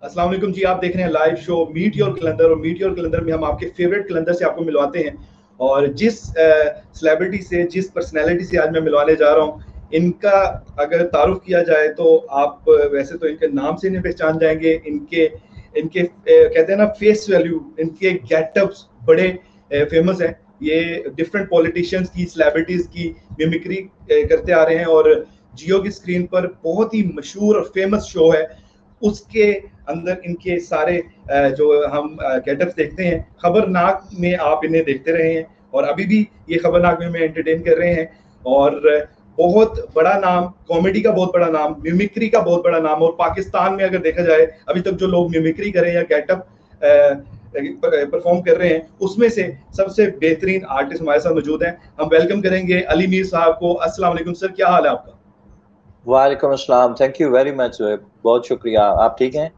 अस्सलाम वालेकुम जी। आप देख रहे हैं live show meet your calendar, और मीट योर कैलेंडर में हम आपके फेवरेट कैलेंडर से आपको मिलवाते हैं। और जिस सेलिब्रिटी से, जिस पर्सनैलिटी से आज मैं मिलवाने जा रहा हूँ, इनका अगर तारुफ किया जाए तो आप वैसे तो इनके नाम से नहीं पहचान जाएंगे। इनके इनके कहते हैं ना फेस वैल्यू, इनके गेटअप्स बड़े फेमस हैं। ये डिफरेंट पॉलिटिशियंस की, सेलिब्रिटीज की मिमिक्री करते आ रहे हैं, और जियो की स्क्रीन पर बहुत ही मशहूर और फेमस शो है, उसके अंदर इनके सारे जो हम गेटअप्स देखते हैं। खबरनाक में आप इन्हें देखते रहे हैं, और अभी भी ये खबरनाक में एंटरटेन कर रहे हैं। और बहुत बड़ा नाम, कॉमेडी का बहुत बड़ा नाम, मिमिक्री का बहुत बड़ा नाम। और पाकिस्तान में अगर देखा जाए अभी तक जो लोग मिमिक्री कर रहे हैं या गेटअप परफॉर्म कर रहे हैं, उसमें से सबसे बेहतरीन आर्टिस्ट हमारे साथ मौजूद हैं। हम वेलकम करेंगे अली मीर साहब को। अस्सलाम वालेकुम सर, क्या हाल है आपका? वालेकुम अस्सलाम, थैंक यू वेरी मच, बहुत शुक्रिया। आप ठीक हैं?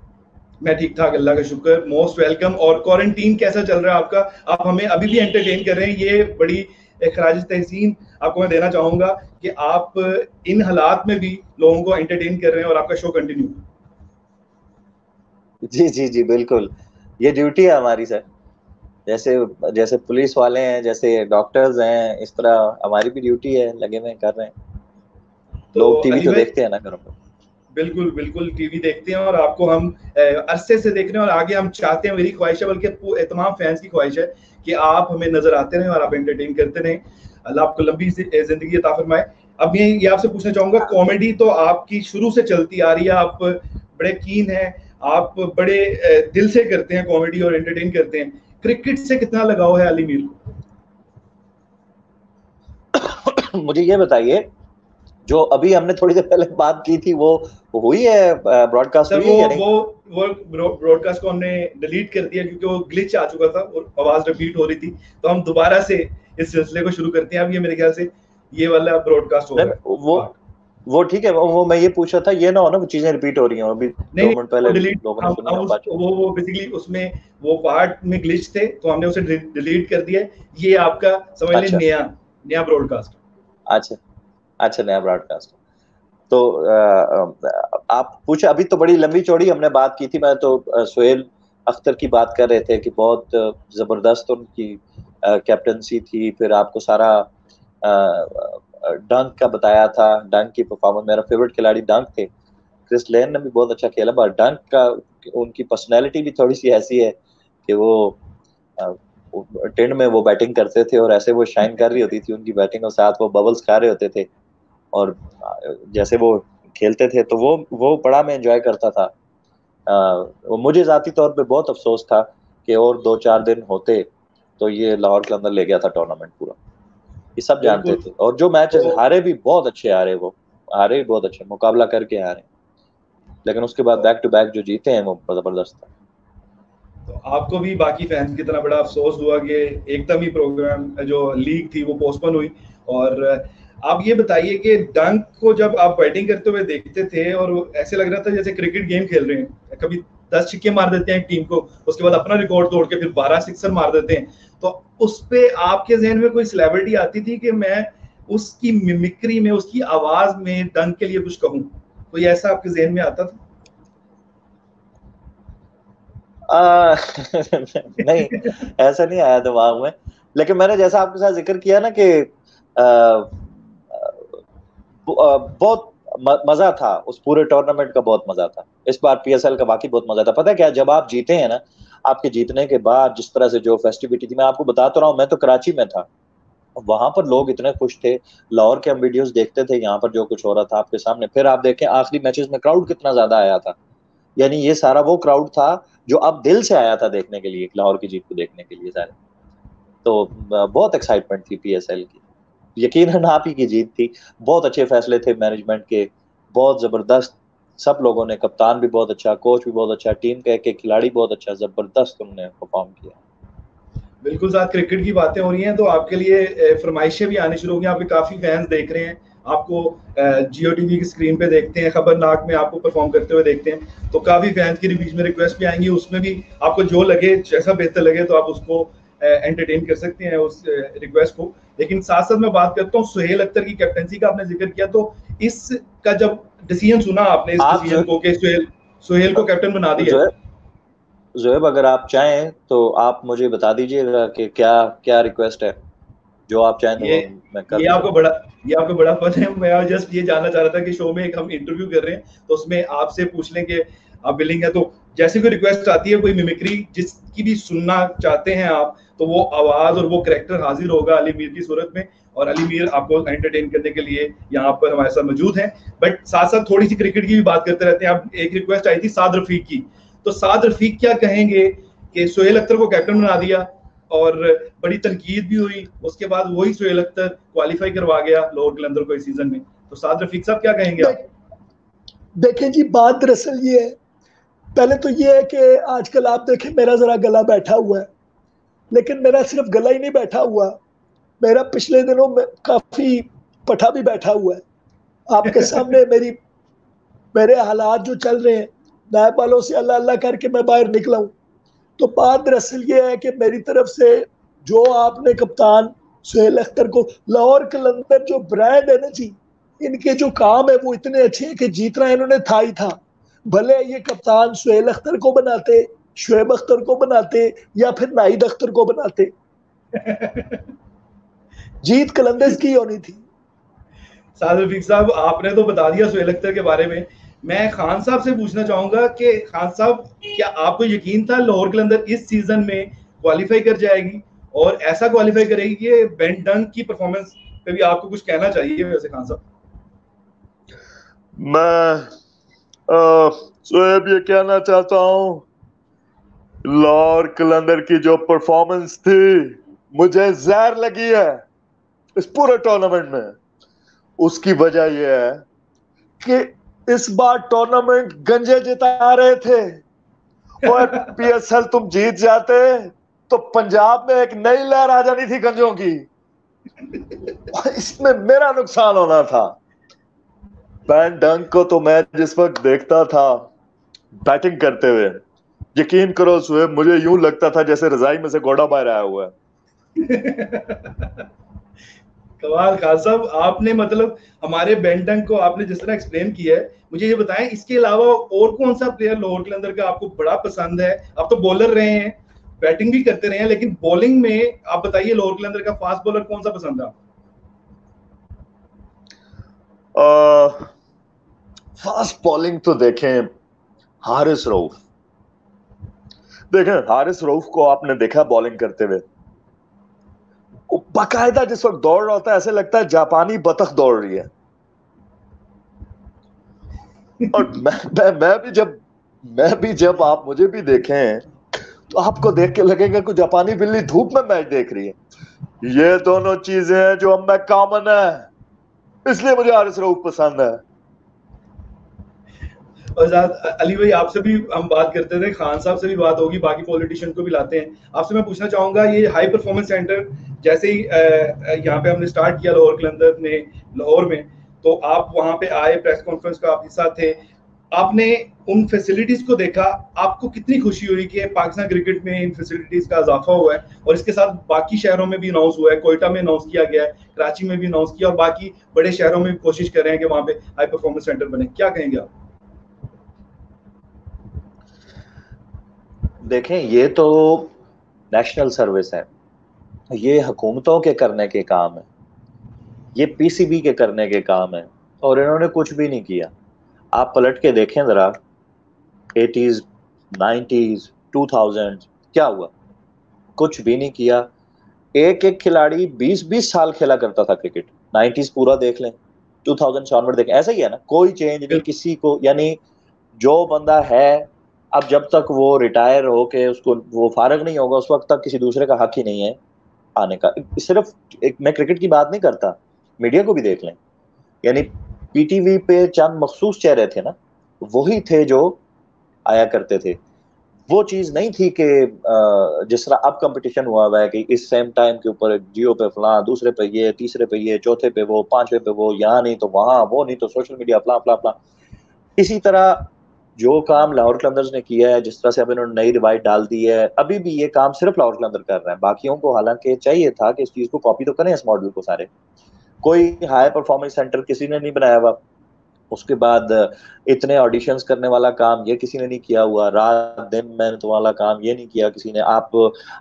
मैं ठीक ठाक, अल्लाह का शुक्र, मोस्ट वेलकम। और क्वारंटीन कैसा चल रहा है आपका? आप हमें अभी भी एंटरटेन कर रहे हैं, ये बड़ी खराज तहसीन आपको मैं देना चाहूंगा कि आप इन हालात में भी लोगों को एंटरटेन कर रहे हैं और आपका शो कंटिन्यू। जी जी जी बिल्कुल, ये ड्यूटी है हमारी सर। जैसे जैसे पुलिस वाले हैं, जैसे डॉक्टर्स हैं, इस तरह हमारी भी ड्यूटी है, लगे हुए कर रहे हैं। लोग टीवी तो देखते हैं ना घरों पर। बिल्कुल बिल्कुल, टीवी देखते हैं, और आपको हम अरसे से देख रहे हैं, और आगे हम चाहते हैं, मेरी ख्वाहिश है, बल्कि तमाम फैंस की ख्वाहिश है कि आप हमें नजर आते रहें और आप एंटरटेन करते रहें। अल्लाह आपको लंबी जिंदगी अता फरमाए। अब ये आपसे पूछना चाहूंगा, कॉमेडी तो आपकी शुरू से चलती आ रही है, आप बड़े कीन हैं, आप बड़े दिल से करते हैं कॉमेडी और एंटरटेन करते हैं। क्रिकेट से कितना लगाव है अली मीर को? मुझे ये बताइए, जो अभी हमने थोड़ी देर पहले बात की थी वो हुई है, ब्रॉडकास्ट हुई है या नहीं? वो ब्रॉडकास्ट को हमने डिलीट कर दिया क्योंकि वो ग्लिच आ चुका था और आवाज रिपीट हो रही थी। तो हम दोबारा से इस सिलसिले को शुरू करते हैं। अब ये मेरे ख्याल से ये वाला ब्रॉडकास्ट हो रहा है। वो ठीक है, वो मैं ये पूछ रहा था, ये ना हो ना वो चीजें रिपीट हो रही हैं। अभी 2 मिनट पहले लोगों ने सुनी बात। वो बेसिकली उसमें वो पार्ट में ग्लिच थे, तो हमने उसे डिलीट कर दिया। ये आपका समझ लें नया ब्रॉडकास्ट। अच्छा, नया ब्रॉडकास्ट। तो आप पूछे, अभी तो बड़ी लंबी चौड़ी हमने बात की थी। मैं तो सुहेल अख्तर की बात कर रहे थे कि बहुत जबरदस्त उनकी कैप्टनसी थी। फिर आपको सारा डंक का बताया था, डंक की परफॉर्मेंस। मेरा फेवरेट खिलाड़ी डंक थे, क्रिस लेन ने भी बहुत अच्छा खेला, पर डंक का उनकी पर्सनैलिटी भी थोड़ी सी ऐसी है कि वो टेंड में वो बैटिंग करते थे और ऐसे वो शाइन कर रही होती थी उनकी बैटिंग, और साथ वो बबल्स खा रहे होते थे, और जैसे वो खेलते थे तो वो बड़ा मैं एंजॉय करता था। मुझे जाती तौर पे बहुत अफसोस था कि और 2-4 दिन होते तो ये लाहौर के अंदर ले गया था टूर्नामेंट पूरा। ये सब जानते थे, और जो मैचेस हारे भी बहुत अच्छे हारे, वो हारे बहुत अच्छे मुकाबला करके हारे, लेकिन उसके बाद बैक टू बैक जो जीते हैं वो जबरदस्त था। तो आपको भी बाकी फैंस की तरह बड़ा अफसोस हुआ कि एकदम ही प्रोग्राम जो लीग थी वो पोस्टपोन हुई। और आप ये बताइए कि डंक को जब आप बैटिंग करते हुए देखते थे और ऐसे लग रहा था जैसे क्रिकेट गेम खेल रहे हैं, कभी 10 छक्के मार देते हैं टीम को, उसके बाद अपना रिकॉर्ड तोड़ के फिर 12 सिक्सर मार देते हैं, तो उस पे आपके जहन में कोई सेलिब्रिटी आती थी कि मैं उसकी मिमिक्री में, उसकी आवाज में डंक के लिए कुछ कहूं? कोई ऐसा आपके जहन में आता था? नहीं, ऐसा नहीं आया दिमाग में, लेकिन मैंने जैसा आपके साथ जिक्र किया ना कि बहुत मजा था, उस पूरे टूर्नामेंट का बहुत मजा था। इस बार पीएसएल का बाकी बहुत मजा था। पता है क्या, जब आप जीते हैं ना, आपके जीतने के बाद जिस तरह से जो फेस्टिविटी थी, मैं आपको बताता रहा हूँ, मैं तो कराची में था, वहां पर लोग इतने खुश थे। लाहौर के हम वीडियोस देखते थे, यहाँ पर जो कुछ हो रहा था आपके सामने। फिर आप देखें आखिरी मैचेस में क्राउड कितना ज्यादा आया था, यानी ये सारा वो क्राउड था जो अब दिल से आया था देखने के लिए, लाहौर की जीत को देखने के लिए सारे। तो बहुत एक्साइटमेंट थी पीएसएल की, यकीनन आप ही की जीत थी। बहुत अच्छे फैसले थे मैनेजमेंट के, बहुत जबरदस्त। सब लोगों ने, कप्तान भी बहुत अच्छा, कोच भी बहुत अच्छा, टीम के एक खिलाड़ी बहुत अच्छा, जबरदस्त उन्होंने परफॉर्म किया। बिल्कुल साथ क्रिकेट की बातें हो रही हैं तो आपके लिए फरमाइशें भी आनी शुरू हो गई। आपके काफी फैंस देख रहे हैं आपको, जियो टीवी की स्क्रीन पे देखते हैं, खबरनाक में आपको परफॉर्म करते हुए देखते हैं, तो काफी फैंस की बीच में रिक्वेस्ट भी आएंगी। उसमें भी आपको जो लगे, जैसा बेहतर लगे, तो आप उसको एंटरटेन कर सकते हैं उस रिक्वेस्ट को। लेकिन साथ साथ मैं बात करता हूँ सुहेल अख्तर की कैप्टनसी का आपने जिक्र किया, तो इसका जब डिसीजन सुना आपने, इस डिसीजन को कि सुहेल सोहेल को कैप्टन बना दिया। ज़ोएब अगर आप चाहें तो आप मुझे बता दीजिएगा कि क्या क्या रिक्वेस्ट है, जो आप चाहें तो ये मैं कर ये दूंगा। आपको बड़ा पता है। मैं जस्ट ये जानना चाह रहा था कि शो में एक हम इंटरव्यू कर रहे हैं तो उसमें आपसे पूछ लें कि आप विलिंग है, तो जैसे कोई रिक्वेस्ट आती है, कोई मिमिक्री जिसकी भी सुनना चाहते हैं आप, तो वो आवाज और वो कैरेक्टर हाजिर होगा अली मीर की सूरत में, और अली मीर आपको एंटरटेन करने के लिए यहाँ पर हमारे साथ मौजूद हैं। बट साथ साथ थोड़ी सी क्रिकेट की भी बात करते रहते हैं। अब एक रिक्वेस्ट आई थी साद रफीक की, तो साद रफीक क्या कहेंगे कि सोहेल अख्तर को कैप्टन बना दिया और बड़ी तनकीद भी हुई, उसके बाद वही सोहेल अख्तर क्वालिफाई करवा गया लोअर कलंदर को इस सीजन में, तो साद रफीक साहब क्या कहेंगे आप? देखें जी, बात दरअसल ये है, पहले तो ये है कि आजकल आप देखें मेरा जरा गला बैठा हुआ है, लेकिन मेरा सिर्फ गला ही नहीं बैठा हुआ, मेरा पिछले दिनों में काफी पठा भी बैठा हुआ है। आपके सामने मेरे हालात जो चल रहे हैं, नायब वालों से अल्लाह अल्लाह करके मैं बाहर निकला हूं। तो बात दरअसल ये है कि मेरी तरफ से जो आपने कप्तान सोहेल अख्तर को, लाहौर कलंदर जो ब्रांड है ना जी, इनके जो काम है वो इतने अच्छे हैं कि जीतना इन्होंने था ही था। भले ये कप्तान सोहेल अख्तर को बनाते, शुएब अख्तर को बनाते या फिर नाहिद अख्तर को बनाते, जीत कलंदर्स की होनी थी। साद रफीक साहब, आपने तो बता दिया सोहेल अख्तर के बारे में। मैं खान साहब से पूछना चाहूंगा कि खान साहब, क्या आपको यकीन था लाहौर कलंदर इस सीजन में क्वालिफाई कर जाएगी, और ऐसा क्वालिफाई करेगी कि बेन डंक की परफॉर्मेंस पे भी आपको कुछ कहना चाहिए? वैसे खान साहब, मैं सोएब ये कहना चाहता हूँ, लाहौर कलंदर की जो परफॉर्मेंस थी मुझे जहर लगी है इस पूरे टूर्नामेंट में। उसकी वजह यह है कि इस बार टूर्नामेंट गंजे जिता रहे थे, और पीएसएल तुम जीत जाते तो पंजाब में एक नई लहर आ जानी थी गंजों की, इसमें मेरा नुकसान होना था। बेन डंक को तो मैं जिस वक्त देखता था बैटिंग करते हुए, यकीन करो सुहेब, मुझे यूं लगता था जैसे रजाई में से घोड़ा बाहर आया हुआ है। कमाल खान साहब, आपने मतलब हमारे बेन डंक को आपने जिस तरह एक्सप्लेन किया है, मुझे ये बताएं इसके अलावा और कौन सा प्लेयर लाहौर कलंदर का आपको बड़ा पसंद है? आप तो बॉलर रहे हैं, बैटिंग भी करते रहे हैं, लेकिन बॉलिंग में आप बताइए लाहौर कलंदर का फास्ट बॉलर कौन सा पसंद है? फास्ट बॉलिंग तो देखें हारिस रऊफ, देखें हारिस रऊफ को आपने देखा बॉलिंग करते हुए, बाकायदा जिस वक्त दौड़ रहा होता है ऐसे लगता है जापानी बतख दौड़ रही है। और मैं भी जब आप मुझे भी देखें तो आपको देख के लगेगा कि जापानी बिल्ली धूप में मैच देख रही है। ये दोनों चीजें हैं जो अब मैं कॉमन है, इसलिए मुझे हारिस रऊफ पसंद है। और अली भाई, आपसे भी हम बात करते थे, खान साहब से भी बात होगी, बाकी पॉलिटिशियन को भी लाते हैं। आपसे मैं पूछना चाहूंगा, ये हाई परफॉर्मेंस सेंटर जैसे ही यहाँ पे हमने स्टार्ट किया लाहौर कलंदर ने लाहौर में, तो आप वहां पे आए, प्रेस कॉन्फ्रेंस का आप हिस्सा थे, आपने उन फैसिलिटीज को देखा, आपको कितनी खुशी हुई कि पाकिस्तान क्रिकेट में इन फैसिलिटीज का इजाफा हुआ है, और इसके साथ बाकी शहरों में भी अनाउंस हुआ है, कोयटा में अनाउंस किया गया है, कराची में भी अनाउंस किया, और बाकी बड़े शहरों में भी कोशिश कर रहे हैं कि वहां पे हाई परफॉर्मेंस सेंटर बने। क्या कहेंगे आप? देखें, ये तो नेशनल सर्विस है, ये हुकूमतों के करने के काम है, ये पीसीबी के करने के काम है, और इन्होंने कुछ भी नहीं किया। आप पलट के देखें जरा, 80s 90s 2000 क्या हुआ? कुछ भी नहीं किया। एक एक खिलाड़ी 20-20 साल खेला करता था क्रिकेट। 90s पूरा देख लें, 2000 से ऑनवर्ड देखें, ऐसा ही है ना, कोई चेंज नहीं किसी को। यानी जो बंदा है, अब जब तक वो रिटायर हो के उसको वो फारग नहीं होगा, उस वक्त तक किसी दूसरे का हक ही नहीं है आने का। सिर्फ मैं क्रिकेट की बात नहीं करता, मीडिया को भी देख लें। यानी पीटीवी पे चंद मखसूस चेहरे थे ना, वही थे जो आया करते थे। वो चीज नहीं थी कि जिस तरह अब कंपटीशन हुआ हुआ है कि इस सेम टाइम के ऊपर जियो पे फलां, दूसरे पे ये, तीसरे पे ये, चौथे पे वो, पांचवे पे वो, यहाँ नहीं तो वहां, वो नहीं तो सोशल मीडिया, फलां फलां फलां। इसी तरह जो काम लाहौर कलंदर्स ने किया है, जिस तरह से अब इन्होंने नई रिवाइट डाल दी है, अभी भी ये काम सिर्फ लाहौर कलंदर कर रहे हैं। बाकियों को हालांकि चाहिए था कि इस चीज को कॉपी तो करें, इस मॉडल को सारे। कोई हाई परफॉर्मेंस सेंटर किसी ने नहीं बनाया हुआ, उसके बाद इतने ऑडिशंस करने वाला काम ये किसी ने नहीं किया हुआ, रात दिन मेहनत वाला काम ये नहीं किया किसी ने। आप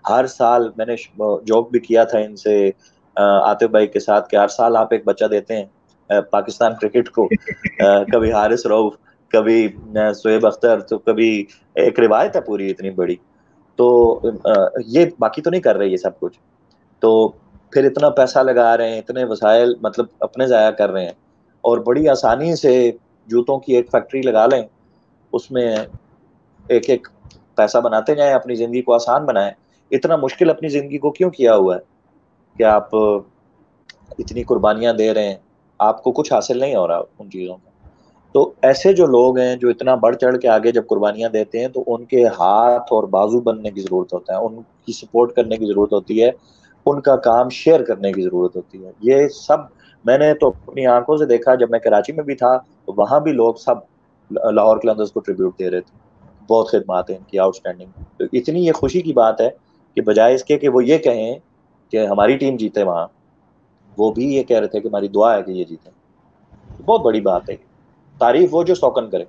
हर साल, मैंने जोक भी किया था इनसे आतिफ भाई के साथ, कि हर साल आप एक बच्चा देते हैं पाकिस्तान क्रिकेट को, कभी हारिस रऊफ, कभी शोएब अख्तर, तो कभी, एक रिवायत है पूरी इतनी बड़ी। तो ये बाकी तो नहीं कर रहे ये सब कुछ, तो फिर इतना पैसा लगा रहे हैं, इतने वसाइल मतलब अपने जाया कर रहे हैं, और बड़ी आसानी से जूतों की एक फैक्ट्री लगा लें, उसमें एक एक पैसा बनाते जाएं, अपनी जिंदगी को आसान बनाएं। इतना मुश्किल अपनी जिंदगी को क्यों किया हुआ है कि आप इतनी कुर्बानियां दे रहे हैं, आपको कुछ हासिल नहीं हो रहा उन चीजों का। तो ऐसे जो लोग हैं जो इतना बढ़ चढ़ के आगे जब कुर्बानियां देते हैं, तो उनके हाथ और बाजू बनने की जरूरत होता है, उनकी सपोर्ट करने की जरूरत होती है, उनका काम शेयर करने की जरूरत होती है। ये सब मैंने तो अपनी आंखों से देखा, जब मैं कराची में भी था तो वहां भी लोग सब लाहौर कलंदर्स को ट्रिब्यूट दे रहे थे, बहुत खिदमत है इनकी, आउटस्टैंडिंग। तो इतनी ये खुशी की बात है कि बजाय इसके कि वो ये कहें कि हमारी टीम जीते, वहां वो भी ये कह रहे थे कि हमारी दुआ है कि ये जीते। बहुत बड़ी बात है, तारीफ वो जो शौकन करे।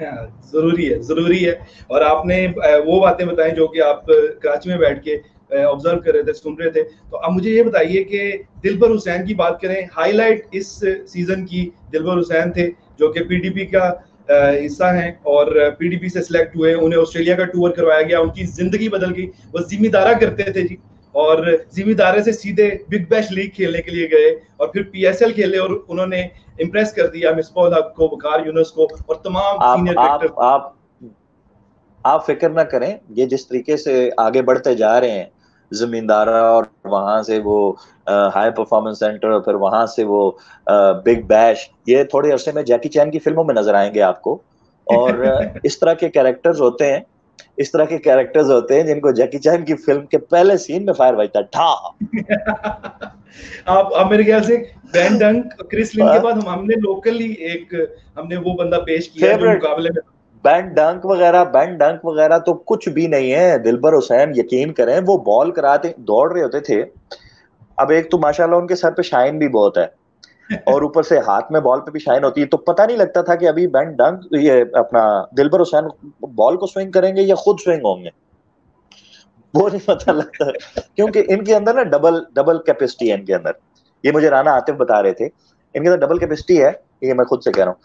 जरूरी है, जरूरी है। और आपने वो बातें बताई जो कि आप कराची में बैठ के ऑब्जर्व कर रहे थे, सुन रहे थे। तो अब मुझे ये बताइए कि दिलबर हुसैन की बात करें, हाईलाइट इस सीजन की दिलबर हुसैन थे, जो कि पीडीपी का हिस्सा हैं और पीडीपी से सिलेक्ट हुए, उन्हें ऑस्ट्रेलिया का टूर करवाया गया, उनकी जिंदगी बदल गई। वो जिम्मेदारा करते थे जी, और जिम्मेदारे से सीधे बिग बैश लीग खेलने के लिए गए और फिर पीएसएल खेले, और उन्होंने इम्प्रेस कर दिया मिसबाह हक को, वकार यूनुस को और तमाम सीनियर क्रिकेटर। आप फिक्र ना करें, ये जिस तरीके से आगे बढ़ते जा रहे हैं, जमींदारा और वहां से वो हाई परफॉर्मेंस सेंटर और फिर वहां से वो बिग बैश, ये थोड़े अरसे में जैकी चैन की फिल्मों में नजर आएंगे आपको। और इस तरह के कैरेक्टर्स होते हैं, इस तरह के कैरेक्टर्स होते हैं जिनको जैकी चैन की फिल्म के पहले सीन में फायर बजता ठा। आप मेरे ख्याल से बैन डंक, क्रिस लिन के बाद हमने लोकली हमने वो बंदा पेश किया जो मुकाबले में। बैन डंक वगैरह तो कुछ भी नहीं है। दिलबर हुसैन, यकीन करें, वो बॉल कराते दौड़ रहे होते थे। अब एक तो माशाल्लाह उनके सर पे शाइन भी बहुत है, और ऊपर से हाथ में बॉल पे भी शाइन होती है, तो पता नहीं लगता था कि अभी बैन डंक, ये अपना दिलबर हुसैन बॉल को स्विंग करेंगे या खुद स्विंग होंगे, वो नहीं पता लगता, क्योंकि इनके अंदर ना डबल कैपेसिटी है इनके अंदर। ये मुझे राना आतिफ बता रहे थे, इनके अंदर डबल कैपेसिटी है, ये मैं खुद से कह रहा हूँ।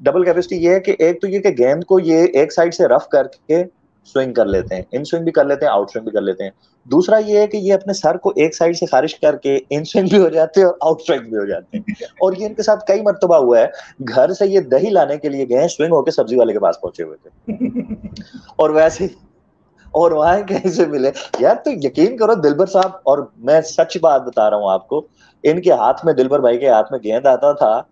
डबल कैपेसिटी ये है कि एक तो ये कि गेंद को ये एक साइड से रफ करके स्विंग कर लेते हैं, इन स्विंग भी कर लेते हैं, आउट स्विंग भी कर लेते हैं। दूसरा ये है कि ये अपने सर को एक साइड से खारिज करके इन स्विंग भी हो जाते हैं और आउट स्विंग भी हो जाते हैं। और ये इनके साथ कई मर्तबा हुआ है, घर से ये दही लाने के लिए गए, स्विंग होकर सब्जी वाले के पास पहुंचे हुए थे और वैसे, और वहां कैसे मिले यार। तो यकीन करो दिलबर साहब, और मैं सच बात बता रहा हूँ आपको, इनके हाथ में, दिलबर भाई के हाथ में गेंद आता था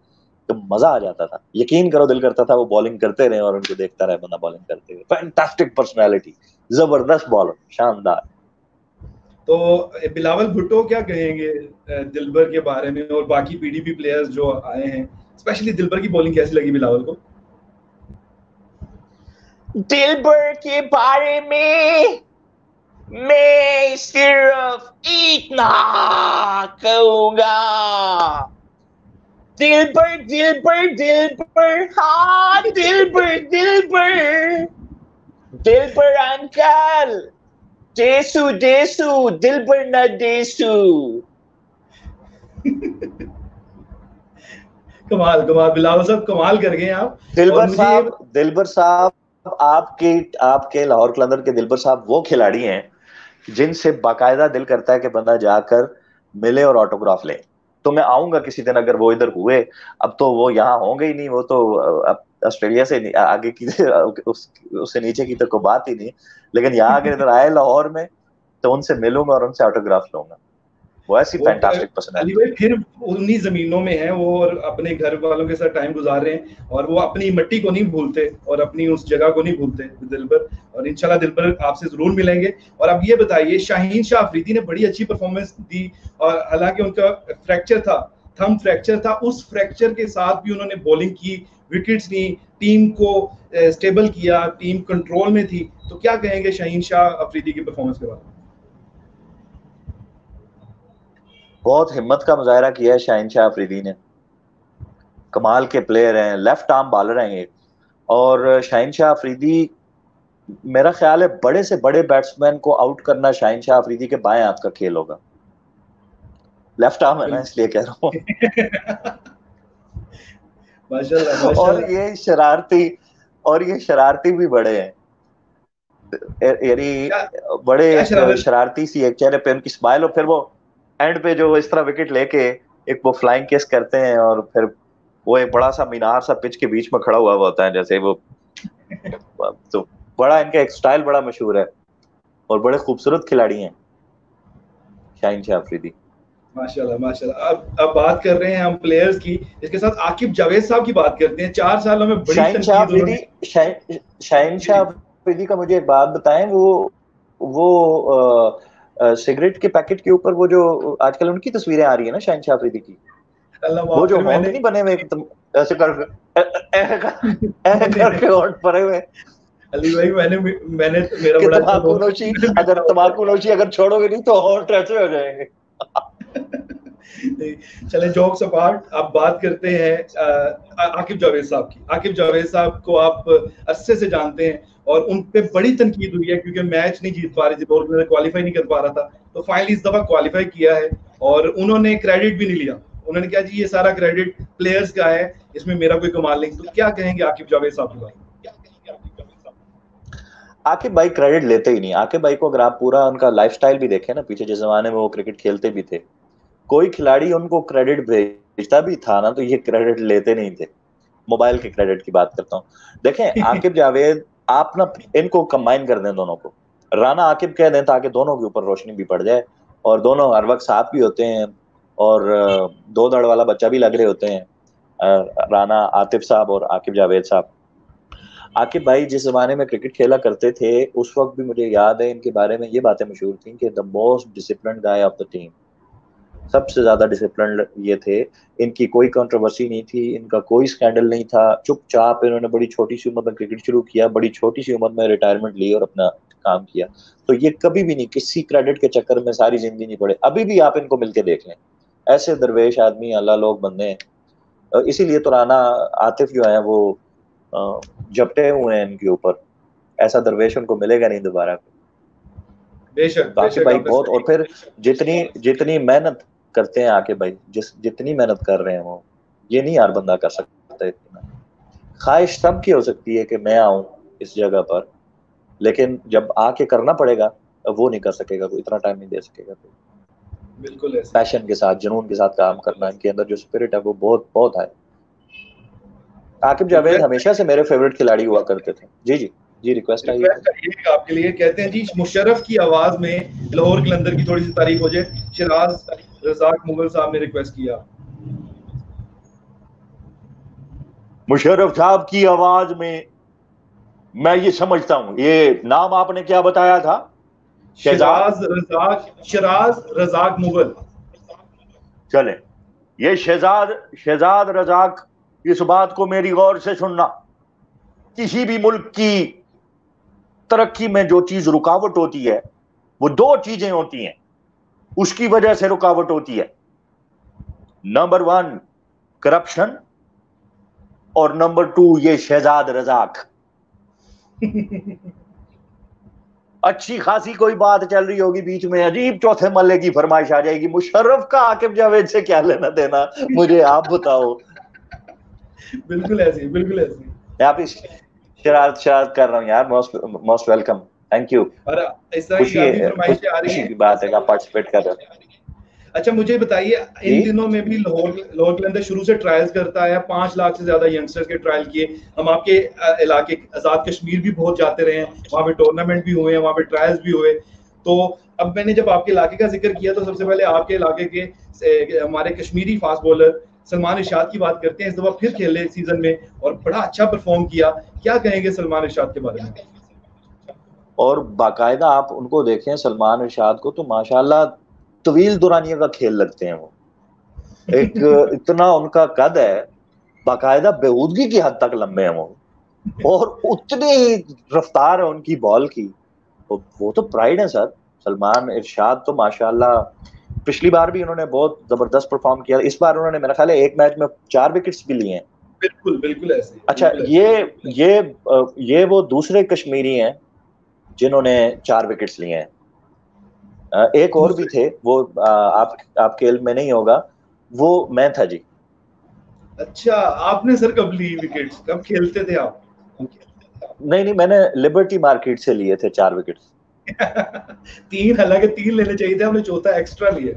तो मजा आ जाता था। यकीन करो, दिल करता था वो बॉलिंग करते रहे और उनको देखता रहे बंदा बॉलिंग करते हुए। फैंटास्टिक पर्सनालिटी, जबरदस्त बॉलर, शानदार। तो बिलावल भुट्टो क्या कहेंगे दिलबर के बारे में, और बाकी पीडीपी प्लेयर्स जो आए हैं, स्पेशली दिलबर की बॉलिंग कैसी लगी बिलावल को? दिलबर के बारे में मैं सिर्फ इतना कहूंगा, दिलबर दिलबर दिलबर, हाँ दिलबर दिलबर, दिलबर अंकल, देसू देसू, दिलबर न देसू। कमाल कमाल, बिलावल साहब कमाल कर गए आप। दिलबर साहब आपके लाहौर कलंदर के दिलबर साहब वो खिलाड़ी हैं जिनसे बाकायदा दिल करता है कि बंदा जाकर मिले और ऑटोग्राफ ले। तो मैं आऊंगा किसी दिन, अगर वो इधर हुए। अब तो वो यहाँ होंगे ही नहीं, वो तो ऑस्ट्रेलिया से आगे की उससे नीचे की तो कोई बात ही नहीं। लेकिन यहाँ अगर इधर आए लाहौर में तो उनसे मिलूंगा और उनसे ऑटोग्राफ लूंगा। वो ऐसी फैंटास्टिक पर्सनालिटी, फिर उन्हीं जमीनों में है वो और अपने घर वालों के साथ टाइम गुजार रहे हैं, और वो अपनी मिट्टी को नहीं भूलते और अपनी उस जगह को नहीं भूलते दिलबर। और इंशाल्लाह दिलबर आपसे जरूर मिलेंगे। और अब ये बताइए, शाहीन शाह अफरीदी ने बड़ी अच्छी परफॉर्मेंस दी, और हालांकि उनका फ्रैक्चर था, थंब फ्रैक्चर था, उस फ्रैक्चर के साथ भी उन्होंने बॉलिंग की, विकेट्स ली, टीम को स्टेबल किया, टीम कंट्रोल में थी। तो क्या कहेंगे शाहीन शाह अफरीदी की परफॉर्मेंस के बारे में? बहुत हिम्मत का मुजाहरा किया है शाहीन शाह अफरीदी ने। कमाल के प्लेयर हैं, लेफ्ट आर्म बॉलर हैं ये। और शाहीन शाह अफरीदी, मेरा ख्याल है बड़े से बड़े बैट्समैन को आउट करना शाहीन शाह अफरीदी के बाएं हाथ का खेल होगा। लेफ्ट आर्म है ना, इसलिए कह रहा हूँ। माशाल्लाह माशाल्लाह। और ये शरारती भी बड़े हैं, यानी बड़े शरारती सी एक चेहरे पे उनकी स्माइल, और फिर वो एंड पे जो इस तरह विकेट लेके एक वो फ्लाइंग किस करते हैं, और फिर वो एक बड़ा सा मीनार सा पिच के बीच में खड़ा हुआ होता है जैसे वो। तो बड़ा इनका एक स्टाइल बड़ा मशहूर है, और बड़े खूबसूरत खिलाड़ी हैं शाहीन शाह अफरीदी। माशाल्लाह माशाल्लाह। अब बात कर रहे हैं हम प्लेयर्स की, इसके साथ आकिब जावेद साहब की बात करते हैं। 4 सालों में बड़ी शाहीन शाह अफरीदी का मुझे एक बात बताएं, वो सिगरेट के पैकेट के ऊपर वो जो आजकल उनकी तस्वीरें आ रही है ना शाहीन शाह अफरीदी की, वो जो होंठ नहीं बने हुए ऐसे करके होंठ पड़े हुए। अली भाई मैंने मेरा बड़ा तंबाकू नोशी अगर छोड़ोगे नहीं तो होंठ ऐसे हो जाएंगे। चले जोक्स अपार्ट, अब बात करते हैं आकिब जावेद साहब की। आकिब जावेद साहब को आप अरसे से जानते हैं, और उन पे बड़ी तनकीद हुई है क्योंकि मैच नहीं जीत पा रही थी, बॉल क्वालिफाई नहीं कर पा रहा था। तो फाइनली इस दफा क्वालिफाई किया है, और उन्होंने क्रेडिट भी नहीं लिया। उन्होंने कहा जी ये सारा क्रेडिट प्लेयर्स का है, इसमें मेरा कोई कमाल नहीं। तो क्या कहेंगे आकिब जावेद साहब के बारे में? आकिब भाई क्रेडिट लेते ही नहीं। आकिब भाई को अगर आप पूरा उनका लाइफस्टाइल भी देखें ना, पीछे जिस जमाने में वो क्रिकेट खेलते भी थे, कोई खिलाड़ी उनको क्रेडिट भेजता भी था ना तो ये क्रेडिट लेते नहीं थे। मोबाइल के क्रेडिट की बात करता हूँ। देखें आकिब जावेद, आप ना इनको कंबाइन कर दें दोनों को, राना आकिब कह दें, ताकि दोनों के ऊपर रोशनी भी पड़ जाए, और दोनों हर वक्त साथ भी होते हैं, और 2 दड़ वाला बच्चा भी लग रहे होते हैं, राना आतिफ साहब और आकिब जावेद साहब। आकिब भाई जिस जमाने में क्रिकेट खेला करते थे उस वक्त भी मुझे याद है इनके बारे में ये बातें मशहूर थी कि the most disciplined guy of the team, सबसे ज्यादा डिसिप्लिन्ड ये थे। इनकी कोई कंट्रोवर्सी नहीं थी, इनका कोई स्कैंडल नहीं था, चुपचाप इन्होंने बड़ी छोटी सी उम्र में क्रिकेट शुरू किया, बड़ी छोटी सी उम्र में रिटायरमेंट ली और अपना काम किया। तो ये कभी भी नहीं किसी क्रेडिट के चक्कर में सारी जिंदगी नहीं पड़े। अभी भी आप इनको मिलके देख लें, ऐसे दरवेश आदमी अल्लाह लोग बंदे हैं। इसीलिए तो राना आतिफ जो है वो जपटे हुए हैं इनके ऊपर, ऐसा दरवेश उनको मिलेगा नहीं दोबारा। बेशक आकिब भाई बहुत, और फिर जितनी मेहनत करते हैं आकिब भाई, जितनी मेहनत कर रहे हैं वो, ये नहीं हर बंदा कर सकता इतना। ख्वाहिश सबकी हो सकती है कि मैं आऊं इस जगह पर, लेकिन जब आके करना पड़ेगा वो नहीं कर सकेगा कोई, इतना टाइम नहीं दे सकेगा कोई। बिल्कुल ऐसे पैशन के साथ, जुनून के साथ काम करना, इनके अंदर जो स्पिरिट है वो बहुत बहुत है। आकिब जावेद हमेशा से मेरे फेवरेट खिलाड़ी हुआ करते थे। जी रिक्वेस्ट आई है आपके लिए। कहते हैं जी मुशर्रफ की आवाज में लाहौर कलंदर की थोड़ी सी तारीफ हो जाए। शिराज रज़ाक मुगल साहब ने रिक्वेस्ट किया। मुशर्रफ साहब की आवाज में मैं ये समझता हूँ, ये नाम आपने क्या बताया था? शिराज रज़ाक मुगल। चले, ये शहजाद रज़ाक, इस बात को मेरी गौर से सुनना, किसी भी मुल्क की तरक्की में जो चीज रुकावट होती है वो 2 चीजें होती हैं, उसकी वजह से रुकावट होती है। नंबर 1 करप्शन, और नंबर 2 ये शहजाद रज़ाक। अच्छी खासी कोई बात चल रही होगी, बीच में अजीब चौथे मल्ले की फरमाइश आ जाएगी, मुशर्रफ का आकिब जावेद से क्या लेना देना, मुझे आप बताओ। बिल्कुल ऐसे यहाँ पे शरारत कर रहा हूँ यार, मोस्ट वेलकम, थैंक यू। और इस तरह की फरमाइशें आ रही हैं, बात है, आप पार्टिसिपेट कर रहे हैं। अच्छा मुझे बताइए, इन दिनों में भी लाहौर कलंदर शुरू से ट्रायल्स करता है, 5 लाख से ज्यादा यंगस्टर्स के ट्रायल किए। हम आपके इलाके आजाद कश्मीर भी बहुत जाते रहे हैं, वहाँ पे टूर्नामेंट भी हुए हैं, वहाँ पे ट्रायल्स भी हुए। तो अब मैंने जब आपके इलाके का जिक्र किया तो सबसे पहले आपके इलाके के हमारे कश्मीरी फास्ट बॉलर सलमान इरशाद की बात करते हैं। इस दफा फिर खेले सीजन में और बड़ा अच्छा परफॉर्म किया, क्या कहेंगे सलमान इरशाद के बारे में? और बाकायदा आप उनको देखें सलमान इरशाद को तो माशाल्लाह तवील दुरानिया का खेल लगते हैं वो। एक इतना उनका कद है, बाकायदा बेहूदगी की हद तक लंबे हैं वो, और उतनी रफ्तार है उनकी बॉल की, वो तो प्राइड है सर। सलमान इरशाद तो माशाल्लाह पिछली बार भी उन्होंने बहुत जबरदस्त परफॉर्म किया, इस बार उन्होंने मेरा ख्याल है एक मैच में 4 विकेट्स भी लिए हैं। बिल्कुल बिल्कुल ऐसे ही, अच्छा, बिल्कुल ऐसे ये ये वो दूसरे कश्मीरी हैं जिन्होंने 4 विकेट्स लिए हैं। एक और भी दूसरे। थे, वो आपके इल्म में नहीं होगा, वो मैं था जी। अच्छा, आपने सर कब ली विकेट्स, कब खेलते थे आप? नहीं नहीं, मैंने लिबर्टी मार्केट से लिए थे 4 विकेट्स। तीन, हालांकि तीन लेने चाहिए थे, हमने चौथा एक्स्ट्रा लिया।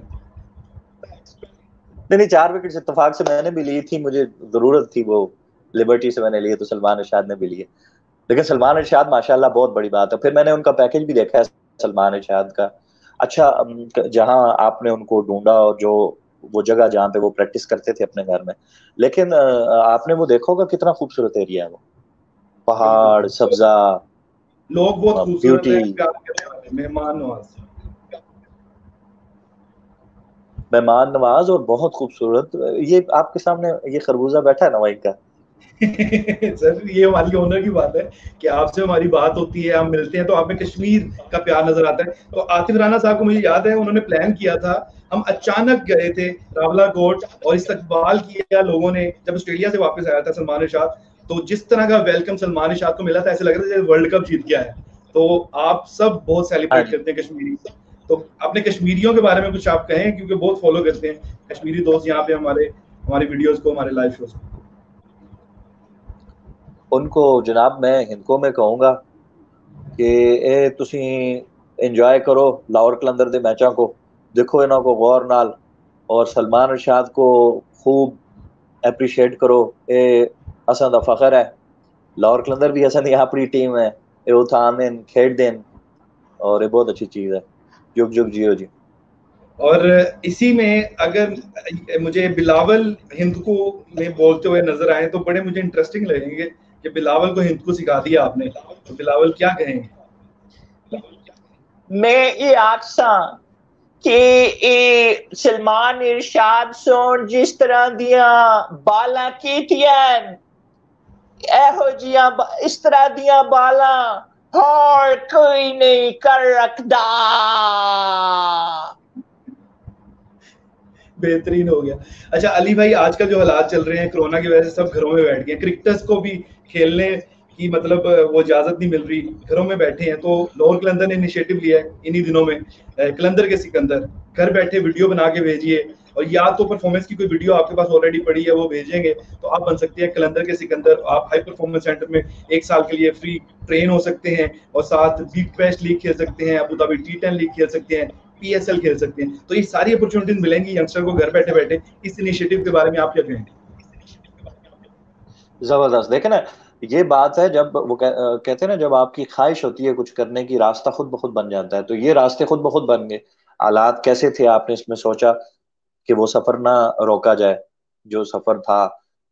नहीं नहीं, 4 विकेट्स इत्तेफाक से मैंने भी ली थी, मुझे जरूरत थी वो। लिबर्टी से मैंने लिए तो सलमान इरशाद ने भी लिए। लेकिन सलमान इरशाद माशाल्लाह बहुत बड़ी बात है, फिर मैंने उनका पैकेज भी देखा है सलमान इरशाद का। अच्छा, जहां आपने उनको ढूंढा और जो वो जगह जहाँ पे वो प्रैक्टिस करते थे अपने घर में, लेकिन आपने वो देखा होगा कितना खूबसूरत एरिया है वो, बिल्कुल, पहाड़, सब्जा, लोग बहुत खूबसूरत ब्यूटी, है, प्यार करने वाले, मेहमान नवाज। मेहमान नवाज और बहुत खूबसूरत। ये आपके सामने ये खरबूजा बैठा है ना वहीं का। सर ये हमारी ऑनर की बात है कि आपसे हमारी बात होती है, हम मिलते हैं तो आप में कश्मीर का प्यार नजर आता है। तो आतिफ राना साहब को मुझे याद है, उन्होंने प्लान किया था, हम अचानक गए थे रावला कोट और इस्तकबाल किया लोगों ने। जब ऑस्ट्रेलिया से वापस आया था सलमान इरशाद, तो जिस तरह का वेलकम सलमान इरशाद को मिला था, ऐसे लग रहा था जैसे वर्ल्ड कप जीत गया है। तो आप सब बहुत हाँ सेलिब्रेट जी। करते हैं कश्मीरी। तो अपने कश्मीरियों के बारे में कुछ आप कहें, क्योंकि बहुत फॉलो करते हैं कश्मीरी दोस्त यहाँ पे हमारे, हमारी वीडियोस को, हमारे लाइव शोज को। उनको जनाब मैं हिंदको में कहूंगा कि ਇਹ ਤੁਸੀਂ ਇੰਜੋਏ ਕਰੋ ਲਾਹੌਰ ਕਲੰਦਰ ਦੇ ਮੈਚਾਂ को, देखो इन्हों को गौर नाल, और सलमान इरशाद को खूब एप्रिशिएट करो। ये असां दा फखर है, लाहौर कलंदर भी असां दी अपनी टीम है, ये उत्थां आंदे न खेडदे न, और ये बहुत अच्छी चीज है। जुग जुग जियो जी। और इसी में अगर मुझे बिलावल हिंदको में बोलते हुए नजर आए तो बड़े मुझे इंटरेस्टिंग लगेंगे कि बिलावल को हिंदको सिखा दिया आपने, तो बिलावल क्या कहेंगे? मैं ये आखसा कि सलमान इरशाद सोन जिस तरह दिया बाला कीतियन, एहो जिया इस तरह दिया बाला और कोई नहीं कर रखदा। बेहतरीन हो गया। अच्छा अली भाई, आजकल जो हालात चल रहे हैं कोरोना की वजह से, सब घरों में बैठ गए, क्रिकेटर्स को भी खेलने की मतलब वो इजाजत नहीं मिल रही, घरों में बैठे हैं। तो लाहौर कलंदर ने इनिशिएटिव लिया है इन्हीं दिनों में, कलंदर के सिकंदर, घर बैठे वीडियो बना के भेजिए, और या तो परफॉर्मेंस की कोई वीडियो आपके पास ऑलरेडी पड़ी है वो भेजेंगे, तो आप बन सकते हैं कलंदर के सिकंदर। आप हाई परफॉर्मेंस सेंटर में 1 साल के लिए फ्री ट्रेन हो सकते हैं, और साथ बिग बेस्ट लीग खेल सकते हैं, अबू धाबी T10 लीग खेल सकते हैं, PSL खेल सकते हैं। तो ये सारी अपॉर्चुनिटीज मिलेंगी यंगस्टर को घर बैठे बैठे। इस इनिशिएटिव के बारे में आप क्या कहेंगे? जबरदस्त, देखे ना, ये बात है जब वो कहते हैं ना, जब आपकी ख्वाहिश होती है कुछ करने की, रास्ता खुद ब खुद बन जाता है। तो ये रास्ते खुद ब खुद बन गए। हालात कैसे थे, आपने इसमें सोचा कि वो सफर ना रोका जाए, जो सफर था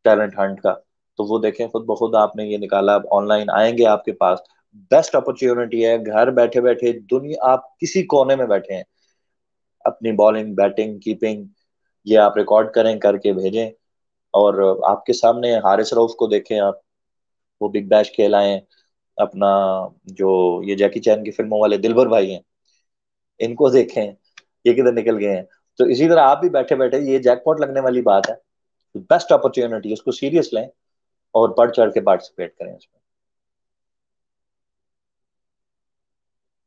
टैलेंट हंट का, तो वो देखें खुद ब खुद आपने ये निकाला। अब ऑनलाइन आएंगे आपके पास, बेस्ट अपॉर्चुनिटी है, घर बैठे बैठे दुनिया, आप किसी कोने में बैठे हैं, अपनी बॉलिंग, बैटिंग, कीपिंग, ये आप रिकॉर्ड करें, करके भेजें। और आपके सामने हारिस रऊफ को देखें आप, वो बिग बैश खेल आए हैं अपना, जो ये जैकी चैन की फिल्मों वाले दिलबर भाई हैं, इनको देखें, ये किधर निकल गए हैं। तो इसी तरह आप भी बैठे बैठे, ये जैकपॉट लगने वाली बात है, बेस्ट अपॉर्चुनिटी, उसको सीरियस लें और बढ़ चढ़ के पार्टिसिपेट करें इसमें।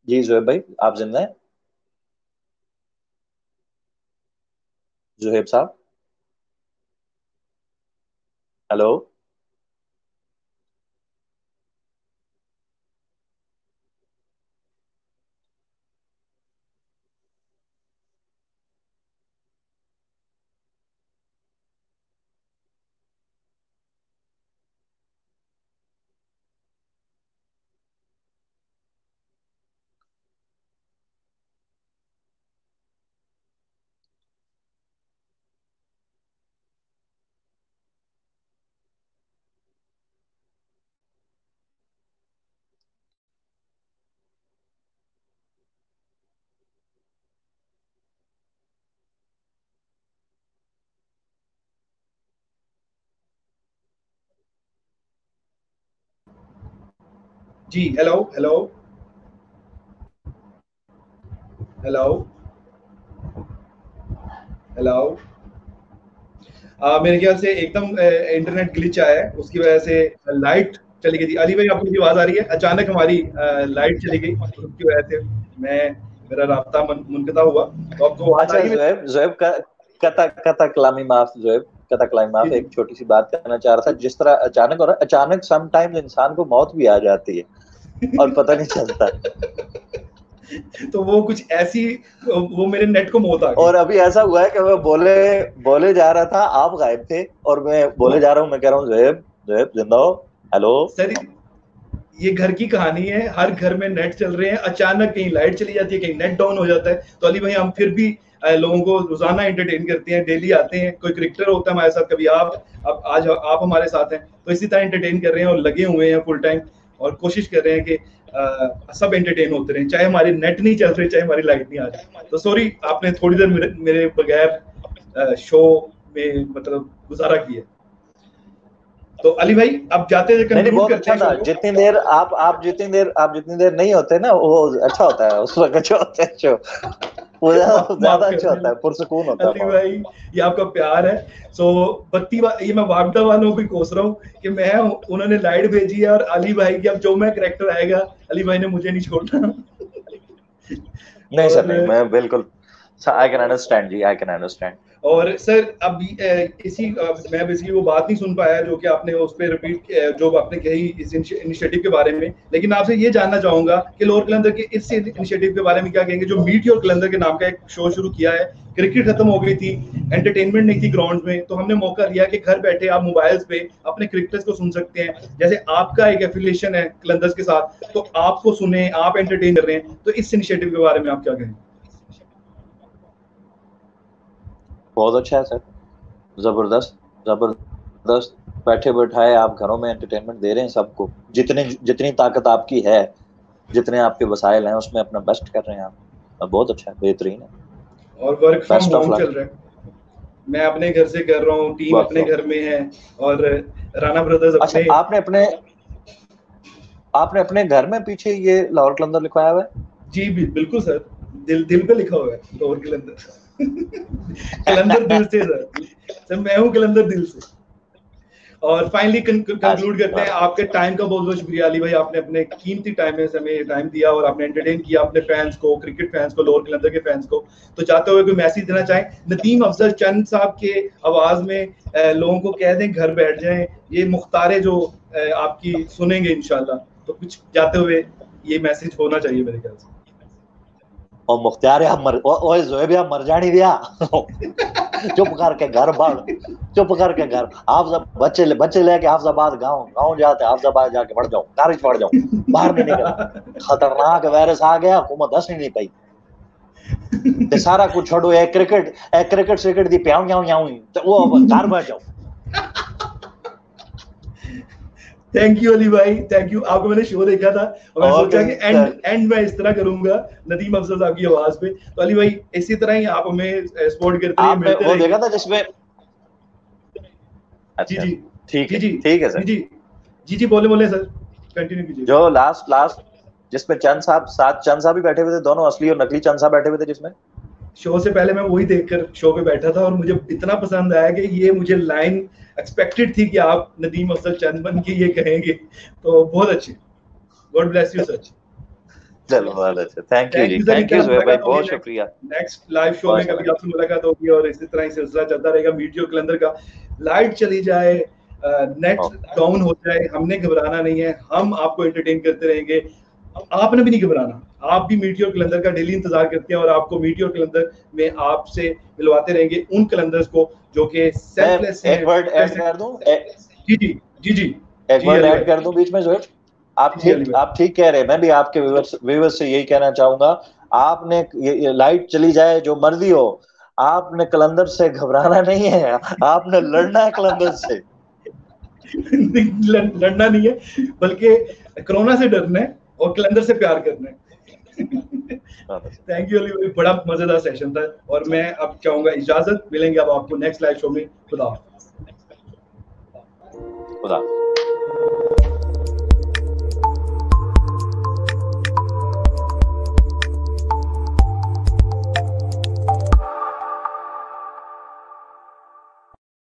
जी जोहेब भाई, आप जिंदा हैं? जोहेब साहब, हेलो। जी हेलो हेलो हेलो। अलाउ। मेरे ख्याल से एकदम इंटरनेट ग्लिच आया है, उसकी वजह से लाइट चली गई थी। अली भाई आपको मेरी आवाज आ रही है? अचानक हमारी लाइट चली गई, उसकी वजह से मेरा राब्ता मुनक़ता हुआ। तो आपको आवाज आ रही है? ज़ोएब कता कलामी माफ ज़ोएब, कता कलामी माफ, एक छोटी सी बात करना चाह रहा था। जिस तरह अचानक और अचानक समटाइम्स इंसान को मौत भी आ जाती है और पता नहीं चलता। तो वो कुछ ऐसी, वो मेरे नेट को मौत आ गई। और अभी ऐसा हुआ है कि मैं बोले जा रहा था, आप गायब थे, और मैं बोले जा रहा हूँ, मैं कह रहा हूँ ज़ोएब जिंदा हो, हेलो। सर ये घर की कहानी है, हर घर में नेट चल रहे हैं, अचानक कहीं लाइट चली जाती है, कहीं नेट डाउन हो जाता है। तो अली भाई हम फिर भी लोगों को रोजाना एंटरटेन करते हैं, डेली आते हैं, कोई क्रिकेटर होता है हमारे साथ, कभी आप आज आप हमारे साथ हैं, तो इसी तरह एंटरटेन कर रहे हैं और लगे हुए हैं फुल टाइम, और कोशिश कर रहे हैं कि सब एंटरटेन होते रहें, चाहे हमारे नेट नहीं चल रहे, चाहे हमारी लाइट नहीं आ रही। तो सॉरी आपने थोड़ी देर मेरे बगैर शो में मतलब गुजारा किया। तो अली भाई अब जाते हैं कंक्लूड करते हैं। अच्छा, जितनी देर नहीं होते ना, वो अच्छा होता है, उस वक्त अच्छा होता है शो, वो ज्यादा अच्छा होता है, पुरसुकून होता है। अली भाई ये आपका प्यार है। सो ये मैं वापडा वालों को कोस रहा हूँ कि मैं उन्होंने लाइट भेजी है, और अली भाई की अब जो मैं कैरेक्टर आएगा, अली भाई ने मुझे नहीं छोड़ना। नहीं सर, नहीं, मैं बिल्कुल, I can understand जी, I can understand। और सर अभी मैं बेसिकली वो बात नहीं सुन पाया जो कि आपने उस पे रिपीट, जो आपने कही इस इनिशिएटिव के बारे में, लेकिन आपसे ये जानना चाहूंगा कि लोअर कलंदर के इस इनिशिएटिव के बारे में क्या कहेंगे, जो मीट योर कलंदर के नाम का एक शो शुरू किया है। क्रिकेट खत्म हो गई थी, एंटरटेनमेंट नहीं थी ग्राउंड में, तो हमने मौका दिया कि घर बैठे आप मोबाइल्स पे अपने क्रिकेटर्स को सुन सकते हैं। जैसे आपका एक एफिलिएशन है कलंदर्स के साथ, तो आपको सुने, आप एंटरटेन कर रहे हैं, तो इस इनिशिएटिव के बारे में आप क्या कहेंगे? बहुत अच्छा है सर, जबरदस्त, बैठे बैठाए आप घरों में एंटरटेनमेंट दे रहे हैं सबको, जितनी ताकत आपकी है, जितने आपके वसाइल हैं, उसमें अपना बेस्ट कर रहे हैं आप। बहुत अच्छा है, बेहतरीन है। और वर्क फ्रॉम होम चल रहा है, मैं अपने घर से कर रहा हूँ, टीम अपने घर में है, और राणा ब्रदर्स अपने। अच्छा, आपने अपने घर में पीछे ये लाहौर कलंदर लिखवाया हुआ है? जी बिल्कुल सर, दिल पे लिखा हुआ है लाहौर कलंदर। कलंदर दिल से सर, मैं हूँ कलंदर दिल से। और फाइनली कंक्लूड करते हैं। आपके टाइम का बहुत बहुत शुक्रिया अली भाई, आपने अपने कीमती टाइम में हमें टाइम दिया और आपने एंटरटेन किया अपने फैंस को, क्रिकेट फैंस को, लोअर कलंदर के फैंस को। तो चाहते हुए कोई मैसेज देना चाहें नदीम अफजल चंद साहब के आवाज में, लोगों को कह दें घर बैठ जाएं, ये मुख्तारे जो आपकी सुनेंगे इंशाल्लाह, तो कुछ जाते हुए ये मैसेज होना चाहिए मेरे ख्याल से। और मुख्तार ओए ज़ोएब मर जानी दिया। चुप करके घर बढ़, चुप करके घर, आप सब बच्चे लेके हाफिजाबाद गांव जाते, हाफिजाबाद जाके पढ़ जाओ, गारिज पढ़ जाओ, बाहर नहीं निकल, खतरनाक वायरस आ गया, हुकूमत दस नहीं पाई, ते सारा कुछ छोड़ो, एक क्रिकेट दी प्याऊ तो वो घर बैठ जाओ। थैंक यू अली भाई, थैंक यू। आपको मैंने शो देखा था और मैंने सोचा कि एंड मैं इस तरह करूंगा नदीम अफजल साहब की आवाज पे। तो अली भाई इसी तरह ही आप हमें सपोर्ट करते रहिए, मिलते रहिए। वो देखा था जिसमें, अच्छा जी ठीक है सर, जी बोले सर, कंटिन्यू कीजिए। जो लास्ट जिसमें चंद साहब भी बैठे हुए थे, दोनों असली और नकली चंद साहब बैठे हुए थे, जिसमें शो से पहले मैं वही देखकर शो पे बैठा था और मुझे इतना पसंद आया कि ये मुझे लाइन एक्सपेक्टेड थी कि आप नदीम अफजल चंद बन के ये कहेंगे, तो बहुत अच्छे। God bless you sir. चलो बहुत अच्छा, थैंक यू ज़ोएब भाई, बहुत शुक्रिया। नेक्स्ट लाइव शो में कभी आपसे मुलाकात होगी और इसी तरह ही सिलसिला चलता रहेगा मीट योर कलंदर का। लाइट चली जाए, नेट डाउन हो जाए, हमने घबराना नहीं है, हम आपको एंटरटेन करते रहेंगे। आपने भी नहीं घबराना, आप भी मीट योर कलंदर का डेली इंतजार करते हैं और आपको मीट योर कलंदर में आपसे मिलवाते रहेंगे उन कलंदर्स को जो कि सेल्फलेस हैं। एक वर्ड ऐड कर दूं? जी एक वर्ड ऐड कर दूं बीच में ज़ोएब? आप ठीक कह रहे हैं, मैं भी आपके व्यूअर्स से यही कहना चाहूंगा, आपने ये लाइट चली जाए जो मर्जी हो, आपने कलंदर से घबराना नहीं है, आपने लड़ना है कलंदर से। लड़ना नहीं है, बल्कि कोरोना से डरना है और कलंदर से प्यार करना है। थैंक यू अली भाई, बड़ा मजेदार सेशन था और मैं अब चाहूंगा इजाजत, मिलेंगे अब आपको नेक्स्ट लाइव शो में। खुदा।